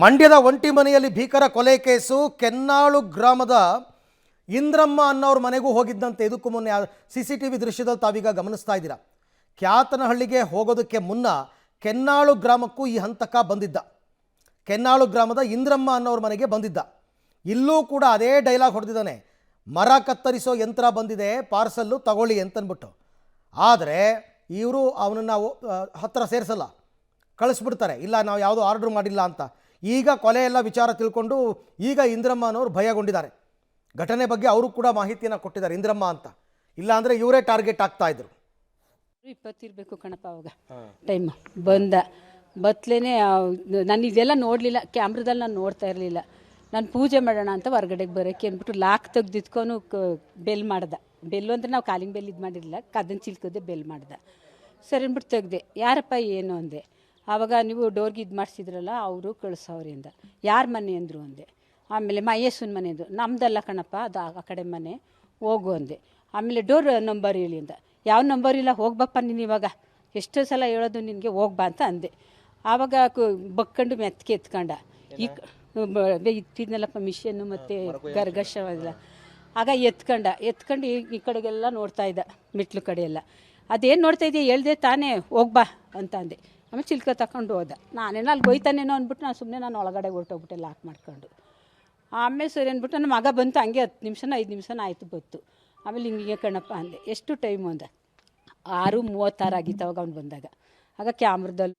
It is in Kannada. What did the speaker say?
ಮಂಡ್ಯದ ಒಂಟಿಮನೆಯಲ್ಲಿ ಭೀಕರ ಕೊಲೆ ಕೇಸು. ಕೆನ್ನಾಳು ಗ್ರಾಮದ ಇಂದ್ರಮ್ಮ ಅನ್ನೋರ ಮನೆಗೂ ಹೋಗಿದ್ದಂತೆ. ಇದಕ್ಕೂ ಮುನ್ನೆ CCTV ದೃಶ್ಯದಲ್ಲಿ ತಾವೀಗ ಗಮನಿಸ್ತಾ ಇದ್ದೀರಾ. ಕ್ಯಾತನಹಳ್ಳಿಗೆ ಹೋಗೋದಕ್ಕೆ ಮುನ್ನ ಕೆನ್ನಾಳು ಗ್ರಾಮಕ್ಕೂ ಈ ಹಂತಕ ಬಂದಿದ್ದ. ಕೆನ್ನಾಳು ಗ್ರಾಮದ ಇಂದ್ರಮ್ಮ ಅನ್ನೋರ ಮನೆಗೆ ಬಂದಿದ್ದ. ಇಲ್ಲೂ ಕೂಡ ಅದೇ ಡೈಲಾಗ್ ಹೊಡೆದಿದ್ದಾನೆ. ಮರ ಕತ್ತರಿಸೋ ಯಂತ್ರ ಬಂದಿದೆ, ಪಾರ್ಸಲ್ಲು ತಗೊಳ್ಳಿ ಅಂತನ್ಬಿಟ್ಟು. ಆದರೆ ಇವರು ಅವನನ್ನು ಹತ್ತಿರ ಸೇರಿಸಲ್ಲ, ಕಳಿಸ್ಬಿಡ್ತಾರೆ. ಇಲ್ಲ, ನಾವು ಯಾವುದೋ ಆರ್ಡ್ರ್ ಮಾಡಿಲ್ಲ ಅಂತ. ಈಗ ಕೊಲೆ ಎಲ್ಲ ವಿಚಾರ ತಿಳ್ಕೊಂಡು ಈಗ ಇಂದ್ರಮ್ಮ ಅನ್ನೋರು ಭಯಗೊಂಡಿದ್ದಾರೆ. ಘಟನೆ ಬಗ್ಗೆ ಅವರು ಕೂಡ ಮಾಹಿತಿಯನ್ನು ಕೊಟ್ಟಿದ್ದಾರೆ, ಇಂದ್ರಮ್ಮ ಅಂತ. ಇಲ್ಲ ಅಂದರೆ ಇವರೇ ಟಾರ್ಗೆಟ್ ಆಗ್ತಾ ಇದ್ರು. 20 ಇರಬೇಕು ಕಣಪ್ಪ ಅವಾಗ ಟೈಮ್ ಬತ್ಲೇನೆ. ನಾನು ಇದೆಲ್ಲ ನೋಡಲಿಲ್ಲ, ಕ್ಯಾಮ್ರದಲ್ಲಿ ನಾನು ನೋಡ್ತಾ ಇರಲಿಲ್ಲ. ನಾನು ಪೂಜೆ ಮಾಡೋಣ ಅಂತ ಹೊರಗಡೆಗೆ ಬರೋಕ್ಕೆ ಅಂದ್ಬಿಟ್ಟು ಲಾಕ್ ತೆಗ್ದಿತ್ಕೊಂಡು ಬೆಲ್ ಮಾಡ್ದೆ. ಬೆಲ್ಲು ಅಂದರೆ ನಾವು ಕಾಲಿಂಗ್ ಬೆಲ್ ಇದು ಮಾಡಿರಲಿಲ್ಲ, ಕದನ್ ಚಿಲ್ಕದೆ ಬೆಲ್ ಮಾಡ್ದೆ. ಸರಿ ಅಂದ್ಬಿಟ್ಟು ತೆಗ್ದೆ. ಯಾರಪ್ಪ ಏನು ಅಂದೆ. ಆವಾಗ ನೀವು ಡೋರ್ಗೆ ಇದು ಮಾಡಿಸಿದ್ರಲ್ಲ, ಅವರು ಕಳಿಸೋರಿ ಅಂದ. ಯಾರ ಮನೆ ಅಂದರು ಅಂದೆ. ಆಮೇಲೆ ಮಹೇಶನ ಮನೆ ಅಂದರು. ನಮ್ದಲ್ಲ ಕಣಪ್ಪ, ಅದು ಆ ಕಡೆ ಮನೆ, ಹೋಗು ಅಂದೆ. ಆಮೇಲೆ ಡೋರ್ ನಂಬರ್ ಹೇಳಿ ಅಂದ. ಯಾವ ನಂಬರ್ ಇಲ್ಲ, ಹೋಗ್ಬಪ್ಪ ನೀನು, ಇವಾಗ ಎಷ್ಟೋ ಸಲ ಹೇಳೋದು ನಿನಗೆ, ಹೋಗ್ಬಾ ಅಂತ ಅಂದೆ. ಆವಾಗ ಬಕ್ಕೊಂಡು ಮೆತ್ತಗೆ ಎತ್ಕೊಂಡ. ಇಟ್ಟಿದ್ನಲ್ಲಪ್ಪ ಮಿಷನ್ನು ಮತ್ತು ಗರ್ಗಶವೆಲ್ಲ. ಆಗ ಎತ್ಕೊಂಡು ಈ ಕಡೆಗೆಲ್ಲ ನೋಡ್ತಾ ಇದ್ದ, ಮೆಟ್ಲು ಕಡೆ ಎಲ್ಲ. ಅದೇನು ನೋಡ್ತಾ ಇದೆಯಾ ಹೇಳ್ದೆ ತಾನೇ, ಹೋಗ್ಬಾ ಅಂತ ಅಂದೆ. ಆಮೇಲೆ ಚಿಲ್ಕ ತಗೊಂಡು ಹೋದ. ನಾನೇನೋ ಅಲ್ಲಿ ಹೋಯ್ತಾನೇನೋ ಅಂದ್ಬಿಟ್ಟು ನಾನು ಒಳಗಡೆ ಹೊರಟೋಗ್ಬಿಟ್ಟೆ ಲಾಕ್ ಮಾಡ್ಕೊಂಡು. ಆಮೇಲೆ ಸರಿ ಅಂದ್ಬಿಟ್ಟು ನನ್ನ ಮಗ ಬಂತು. ಹಂಗೆ 10 ನಿಮಿಷನೋ 5 ನಿಮಿಷನೋ ಆಯಿತು ಬಂತು. ಆಮೇಲೆ ಹಿಂಗೆ ಕಣಪ್ಪ ಅಂದೆ. ಎಷ್ಟು ಟೈಮು ಅಂದ. 6:36 ಆಗಿತ್ತು ಅವಾಗ ಅವ್ನು ಬಂದಾಗ. ಆಗ ಕ್ಯಾಮ್ರದಲ್ಲಿ